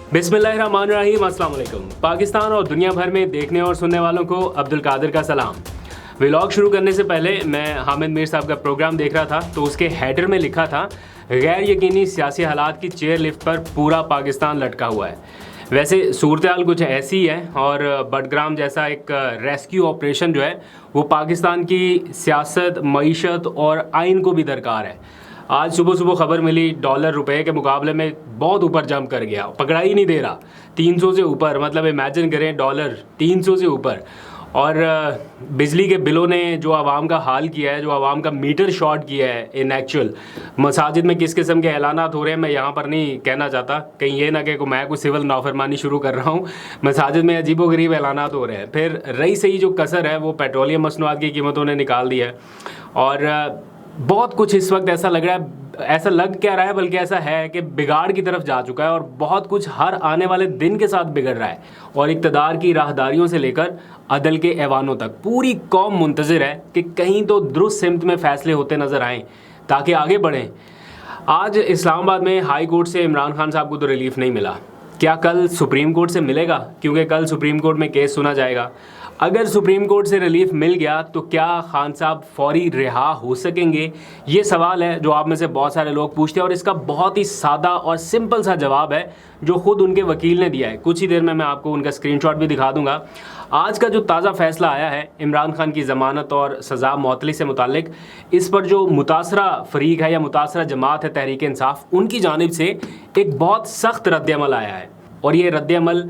बिस्मिल्लाहिर्रहमानिर्रहीम, अस्सलाम वालेकुम। पाकिस्तान और दुनिया भर में देखने और सुनने वालों को अब्दुल कादिर का सलाम। व्लॉग शुरू करने से पहले मैं हामिद मीर साहब का प्रोग्राम देख रहा था तो उसके हेडर में लिखा था, गैर यकीनी सियासी हालात की चेयर लिफ्ट पर पूरा पाकिस्तान लटका हुआ है। वैसे सूरत हाल कुछ ऐसी है और बडग्राम जैसा एक रेस्क्यू ऑपरेशन जो है वो पाकिस्तान की सियासत, मईशत और आइन को भी दरकार है। आज सुबह सुबह खबर मिली डॉलर रुपए के मुकाबले में बहुत ऊपर जंप कर गया, पकड़ा ही नहीं दे रहा। 300 से ऊपर, मतलब इमेजिन करें डॉलर 300 से ऊपर। और बिजली के बिलों ने जो आवाम का हाल किया है, जो आवाम का मीटर शॉर्ट किया है इन एक्चुअल। मसाजिद में किस किस्म के ऐलानात हो रहे हैं मैं यहाँ पर नहीं कहना चाहता, कहीं ये ना कि मैं कोई सिविल नाफरमानी शुरू कर रहा हूँ। मसाजिद में अजीबोगरीब ऐलानात हो रहे हैं। फिर रही सही जो कसर है वो पेट्रोलियम मसनूआत की कीमतों ने निकाल दी है। और बहुत कुछ इस वक्त ऐसा लग रहा है, ऐसा लग क्या रहा है बल्कि ऐसा है कि बिगाड़ की तरफ जा चुका है और बहुत कुछ हर आने वाले दिन के साथ बिगड़ रहा है। और इक़्तिदार की राहदारियों से लेकर अदल के ऐवानों तक पूरी कौम मुंतज़िर है कि कहीं तो दुरुस्त सिमत में फ़ैसले होते नज़र आएँ ताकि आगे बढ़ें। आज इस्लामाबाद में हाई कोर्ट से इमरान खान साहब को तो रिलीफ नहीं मिला, क्या कल सुप्रीम कोर्ट से मिलेगा? क्योंकि कल सुप्रीम कोर्ट में केस सुना जाएगा। अगर सुप्रीम कोर्ट से रिलीफ मिल गया तो क्या खान साहब फौरी रिहा हो सकेंगे? ये सवाल है जो आप में से बहुत सारे लोग पूछते हैं और इसका बहुत ही सादा और सिंपल सा जवाब है जो खुद उनके वकील ने दिया है। कुछ ही देर में मैं आपको उनका स्क्रीनशॉट भी दिखा दूंगा। आज का जो ताज़ा फैसला आया है इमरान खान की ज़मानत और सज़ा मअतली से मुतालिक, इस पर जो मुतासरा फरीक है या मुतासरा जमात है तहरीक इंसाफ, उनकी जानिब से एक बहुत सख्त रद्द-ए-अमल आया है। और ये रद्द-ए-अमल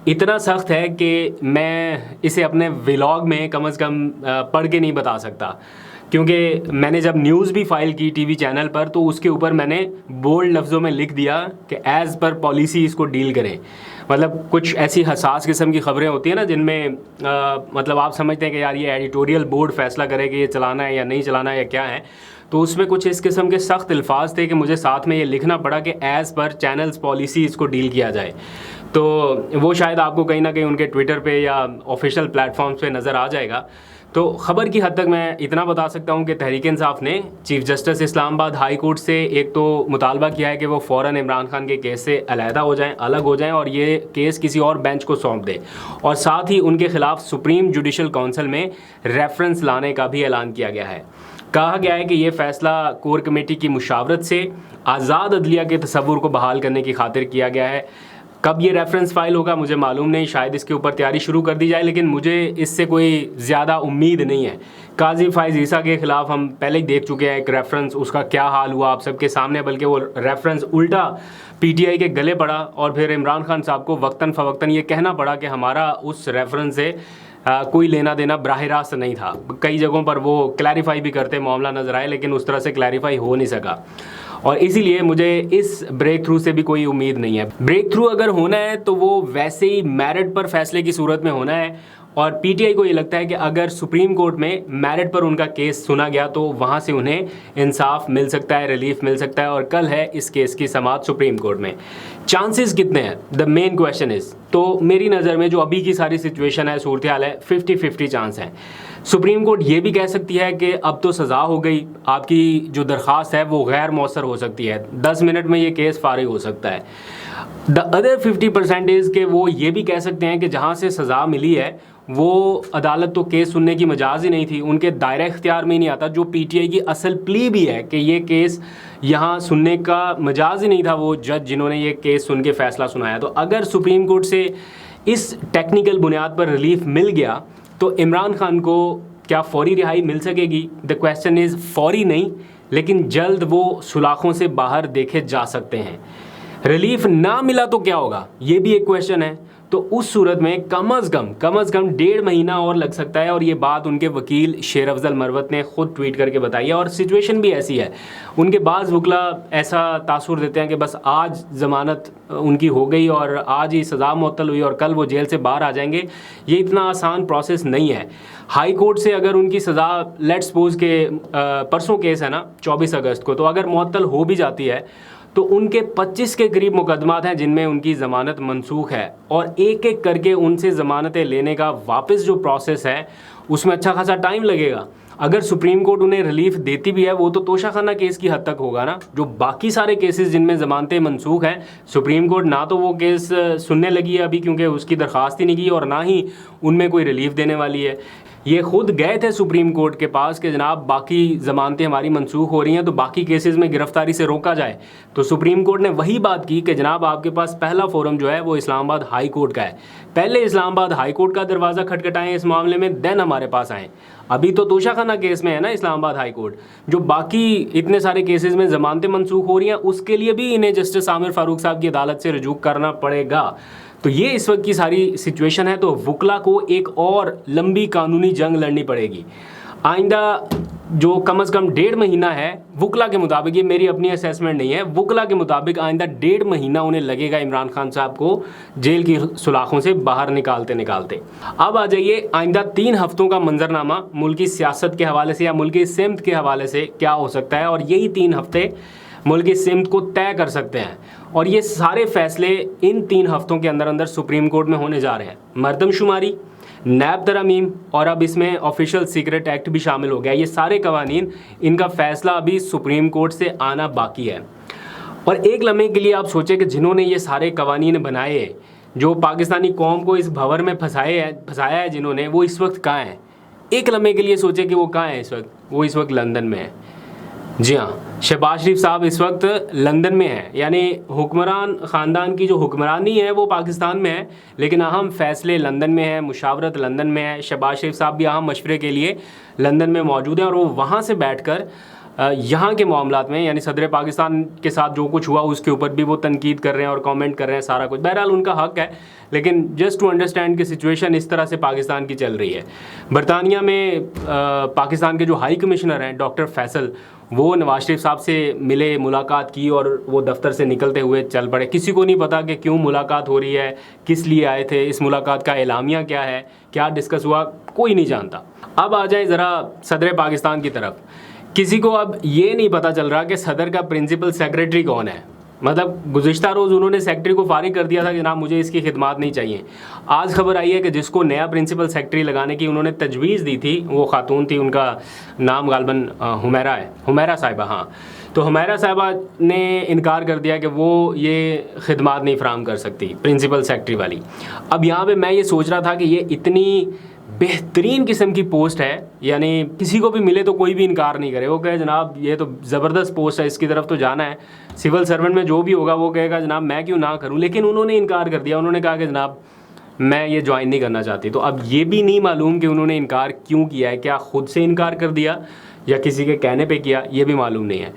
इतना सख्त है कि मैं इसे अपने व्लॉग में कम से कम पढ़ के नहीं बता सकता, क्योंकि मैंने जब न्यूज़ भी फाइल की टीवी चैनल पर तो उसके ऊपर मैंने बोल्ड लफ्ज़ों में लिख दिया कि एज़ पर पॉलिसी इसको डील करें। मतलब कुछ ऐसी हसास किस्म की खबरें होती हैं ना जिनमें मतलब आप समझते हैं कि यार ये एडिटोरियल बोर्ड फैसला करे कि ये चलाना है या नहीं चलाना है या क्या है, तो उसमें कुछ इस किस्म के सख्त अल्फाज थे कि मुझे साथ में ये लिखना पड़ा कि एज़ पर चैनल्स पॉलिसी इसको डील किया जाए। तो वो शायद आपको कहीं ना कहीं उनके ट्विटर पे या ऑफिशियल प्लेटफॉर्म्स पे नज़र आ जाएगा। तो ख़बर की हद तक मैं इतना बता सकता हूँ कि तहरीक इंसाफ ने chief justice Islamabad high court से एक तो मुतालबा किया है कि वो फ़ौरन इमरान खान के केस से अलहदा हो जाएं, अलग हो जाएं और ये केस किसी और बेंच को सौंप दें। और साथ ही उनके ख़िलाफ़ सुप्रीम जुडिशल काउंसिल में रेफरेंस लाने का भी ऐलान किया गया है। कहा गया है कि ये फ़ैसला कोर कमेटी की मुशावरत से आज़ाद अदलिया के तसव्वुर को बहाल करने की खातिर किया गया है। कब ये रेफरेंस फ़ाइल होगा मुझे मालूम नहीं, शायद इसके ऊपर तैयारी शुरू कर दी जाए, लेकिन मुझे इससे कोई ज़्यादा उम्मीद नहीं है। काजी फ़ाइज़ ईसा के ख़िलाफ़ हम पहले ही देख चुके हैं एक रेफरेंस, उसका क्या हाल हुआ आप सबके सामने, बल्कि वो रेफरेंस उल्टा पीटीआई के गले पड़ा और फिर इमरान खान साहब को वक्तन फ़वक्तन ये कहना पड़ा कि हमारा उस रेफरेंस से कोई लेना देना बराह रास्त नहीं था। कई जगहों पर वो क्लैरिफाई भी करते मामला नज़र आए, लेकिन उस तरह से क्लैरिफाई हो नहीं सका और इसीलिए मुझे इस ब्रेक थ्रू से भी कोई उम्मीद नहीं है। ब्रेक थ्रू अगर होना है तो वो वैसे ही मेरिट पर फैसले की सूरत में होना है और पीटीआई को ये लगता है कि अगर सुप्रीम कोर्ट में मेरिट पर उनका केस सुना गया तो वहाँ से उन्हें इंसाफ मिल सकता है, रिलीफ मिल सकता है। और कल है इस केस की समाअत सुप्रीम कोर्ट में। चांसेस कितने हैं, द मेन क्वेश्चन इज़। तो मेरी नज़र में जो अभी की सारी सिचुएशन है, सूरत हाल है, 50-50 चांस है। सुप्रीम कोर्ट ये भी कह सकती है कि अब तो सज़ा हो गई, आपकी जो दरख्वास्त है वो गैर मौसर हो सकती है, 10 मिनट में ये केस फारिग हो सकता है। द अदर 50% इज़ कि वो ये भी कह सकते हैं कि जहाँ से सज़ा मिली है वो अदालत तो केस सुनने की मजाज ही नहीं थी, उनके दायरा इख्तियार में ही नहीं आता, जो पीटीआई की असल प्ली भी है कि ये केस यहाँ सुनने का मजाज ही नहीं था, वो जज जिन्होंने ये केस सुन के फ़ैसला सुनाया। तो अगर सुप्रीम कोर्ट से इस टेक्निकल बुनियाद पर रिलीफ मिल गया तो इमरान खान को क्या फौरी रिहाई मिल सकेगी? द क्वेश्चन इज़ फौरी नहीं, लेकिन जल्द वो सुलाखों से बाहर देखे जा सकते हैं। रिलीफ ना मिला तो क्या होगा, ये भी एक क्वेश्चन है। तो उस सूरत में कम अज़ कम 1.5 महीना और लग सकता है। और ये बात उनके वकील शेर अफजल मरवत ने ख़ुद ट्वीट करके बताई है। और सिचुएशन भी ऐसी है, उनके बाज़ वकला ऐसा तासुर देते हैं कि बस आज ज़मानत उनकी हो गई और आज ही सज़ा मुअत्तल हुई और कल वो जेल से बाहर आ जाएंगे। ये इतना आसान प्रोसेस नहीं है। हाई कोर्ट से अगर उनकी सज़ा लेट्स सपोज के परसों केस है ना 24 अगस्त को, तो अगर मुअत्तल हो भी जाती है तो उनके 25 के करीब मुकदमात हैं जिनमें उनकी ज़मानत मनसूख है, और एक एक करके उनसे ज़मानतें लेने का वापस जो प्रोसेस है उसमें अच्छा खासा टाइम लगेगा। अगर सुप्रीम कोर्ट उन्हें रिलीफ देती भी है वो तो तोशाखाना केस की हद तक होगा ना। जो बाकी सारे केसेस जिनमें ज़मानतें मनसूख हैं, सुप्रीम कोर्ट ना तो वो केस सुनने लगी है अभी क्योंकि उसकी दरख्वास्त ही नहीं की, और ना ही उनमें कोई रिलीफ देने वाली है। ये खुद गए थे सुप्रीम कोर्ट के पास कि जनाब बाकी ज़मानतें हमारी मनसूख हो रही हैं तो बाकी केसेस में गिरफ्तारी से रोका जाए। तो सुप्रीम कोर्ट ने वही बात की कि जनाब आपके पास पहला फोरम जो है वो इस्लामाबाद हाई कोर्ट का है, पहले इस्लामाबाद हाई कोर्ट का दरवाज़ा खटखटाएं इस मामले में, देन हमारे पास आएँ। अभी तो तोशाखाना केस में है ना इस्लामाबाद हाई कोर्ट, जो बाकी इतने सारे केसेस में ज़मानतें मनसूख हो रही हैं उसके लिए भी इन्हें जस्टिस आमिर फारूक साहब की अदालत से रुजू करना पड़ेगा। तो ये इस वक्त की सारी सिचुएशन है। तो वकला को एक और लंबी कानूनी जंग लड़नी पड़ेगी आइंदा, जो कम से कम 1.5 महीना है वकला के मुताबिक, ये मेरी अपनी असेसमेंट नहीं है, वकला के मुताबिक आइंदा 1.5 महीना उन्हें लगेगा इमरान खान साहब को जेल की सुलाखों से बाहर निकालते निकालते। अब आ जाइए आइंदा 3 हफ्तों का मंजरनामा मुल्की सियासत के हवाले से या मुल्की सिमत के हवाले से क्या हो सकता है, और यही 3 हफ्ते मुल्की सिमत को तय कर सकते हैं। और ये सारे फैसले इन 3 हफ्तों के अंदर अंदर सुप्रीम कोर्ट में होने जा रहे हैं। मरदमशुमारी, नैब तरमीम, और अब इसमें ऑफिशियल सीक्रेट एक्ट भी शामिल हो गया। ये सारे कवानीन, इनका फ़ैसला अभी सुप्रीम कोर्ट से आना बाकी है। और एक लम्हे के लिए आप सोचें कि जिन्होंने ये सारे कवानीन बनाए, जो पाकिस्तानी कौम को इस भंवर में फंसाया है जिन्होंने, वो इस वक्त कहाँ हैं? एक लम्हे के लिए सोचें कि वो कहाँ हैं इस वक्त। वो इस वक्त लंदन में है। जी हाँ, शहबाज शरीफ साहब इस वक्त लंदन में हैं, यानी हुक्मरान ख़ानदान की जो हुक्मरानी है वो पाकिस्तान में है, लेकिन अहम फ़ैसले लंदन में है, मुशावरत लंदन में है। शहबाज शरीफ साहब भी अहम मशवरे के लिए लंदन में मौजूद हैं, और वो वहाँ से बैठकर यहाँ के मामलात में, यानी सदर पाकिस्तान के साथ जो कुछ हुआ उसके ऊपर भी वो तनकीद कर रहे हैं और कमेंट कर रहे हैं, सारा कुछ। बहरहाल उनका हक है, लेकिन जस्ट टू अंडरस्टैंड कि सिचुएशन इस तरह से पाकिस्तान की चल रही है। बरतानिया में पाकिस्तान के जो हाई कमिश्नर हैं डॉक्टर फैसल, वो नवाज शरीफ साहब से मिले, मुलाकात की, और वो दफ्तर से निकलते हुए चल पड़े। किसी को नहीं पता कि क्यों मुलाकात हो रही है, किस लिए आए थे, इस मुलाकात का एलामिया क्या है, क्या डिस्कस हुआ, कोई नहीं जानता। अब आ जाए ज़रा सदर पाकिस्तान की तरफ। किसी को अब ये नहीं पता चल रहा कि सदर का प्रिंसिपल सेक्रेटरी कौन है। मतलब गुज़िश्ता रोज़ उन्होंने सेक्रेटरी को फारिग कर दिया था कि जनाब मुझे इसकी खिदमात नहीं चाहिए। आज खबर आई है कि जिसको नया प्रिंसिपल सेक्रेटरी लगाने की उन्होंने तजवीज़ दी थी, वो खातून थी, उनका नाम गालबन हुमैरा है, हुमैरा साहिबा। हाँ, तो हुमैरा साहिबा ने इनकार कर दिया कि वो ये खिदमात नहीं फराहम कर सकती प्रिंसिपल सेक्रेटरी वाली। अब यहाँ पर मैं ये सोच रहा था कि ये इतनी बेहतरीन किस्म की पोस्ट है, यानी किसी को भी मिले तो कोई भी इनकार नहीं करे। वो कहे जनाब ये तो ज़बरदस्त पोस्ट है, इसकी तरफ तो जाना है। सिविल सर्वेंट में जो भी होगा वो कहेगा जनाब मैं क्यों ना करूं, लेकिन उन्होंने इनकार कर दिया। उन्होंने कहा कि जनाब मैं ये ज्वाइन नहीं करना चाहती। तो अब ये भी नहीं मालूम कि उन्होंने इनकार क्यों किया है, क्या ख़ुद से इनकार कर दिया या किसी के कहने पर किया, ये भी मालूम नहीं है।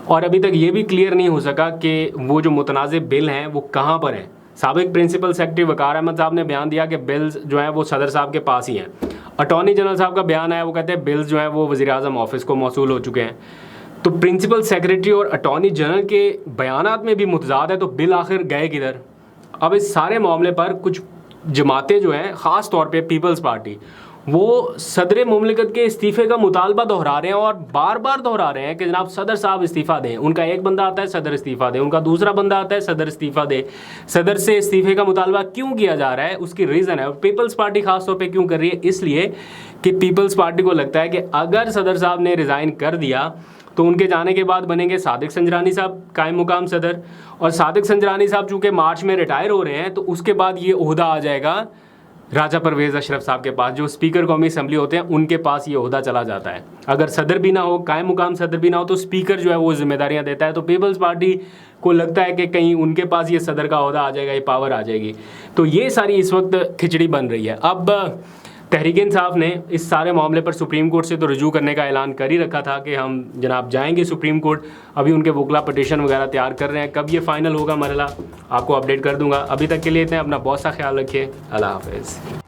और अभी तक ये भी क्लियर नहीं हो सका कि वो जो मुतनाज़ बिल हैं वो कहाँ पर हैं। साबिक प्रिंसिपल सेक्रेटरी वकार अहमद साहब ने बयान दिया कि बिल्स जो हैं वो सदर साहब के पास ही हैं। अटॉर्नी जनरल साहब का बयान आया, वो कहते हैं बिल्स जो हैं वो वज़ीर-ए-आज़म ऑफिस को मौसूल हो चुके हैं। तो प्रिंसिपल सेक्रेटरी और अटॉर्नी जनरल के बयानात में भी मुतज़ाद है, तो बिल आखिर गए किधर? अब इस सारे मामले पर कुछ जमातें जो हैं, ख़ास तौर पे पीपल्स पार्टी, वो सदर मुमलिकत के इस्तीफ़े का मुतालबा दोहरा रहे हैं और बार बार दोहरा रहे हैं कि जनाब सदर साहब इस्तीफ़ा दें। उनका एक बंदा आता है सदर इस्तीफ़ा दे, उनका दूसरा बंदा आता है सदर इस्तीफ़ा दे। सदर से इस्तीफ़े का मुतालबा क्यों किया जा रहा है, उसकी रीज़न है। और पीपल्स पार्टी ख़ास तौर पे क्यों कर रही है, इसलिए कि पीपल्स पार्टी को लगता है कि अगर सदर साहब ने रिज़ाइन कर दिया तो उनके जाने के बाद बनेंगे सादिक संजरानी साहब कायम मुकाम सदर, और सादिक संजरानी साहब चूँकि मार्च में रिटायर हो रहे हैं तो उसके बाद ये ओहदा आ जाएगा राजा परवेज़ अशरफ साहब के पास, जो स्पीकर कौमी असम्बली होते हैं उनके पास ये ओहदा चला जाता है। अगर सदर भी ना हो, कायम मुकाम सदर भी ना हो, तो स्पीकर जो है वो जिम्मेदारियां देता है। तो पीपल्स पार्टी को लगता है कि कहीं उनके पास ये सदर का ओहदा आ जाएगा, ये पावर आ जाएगी। तो ये सारी इस वक्त खिचड़ी बन रही है। अब तहरीक इंसाफ ने इस सारे मामले पर सुप्रीम कोर्ट से तो रुजू करने का ऐलान कर ही रखा था कि हम जनाब जाएंगे सुप्रीम कोर्ट। अभी उनके वकला पटिशन वगैरह तैयार कर रहे हैं, कब ये फ़ाइनल होगा मरला आपको अपडेट कर दूंगा। अभी तक के लिए इतने, अपना बहुत सा ख्याल रखिए, अल्लाह हाफ़िज़।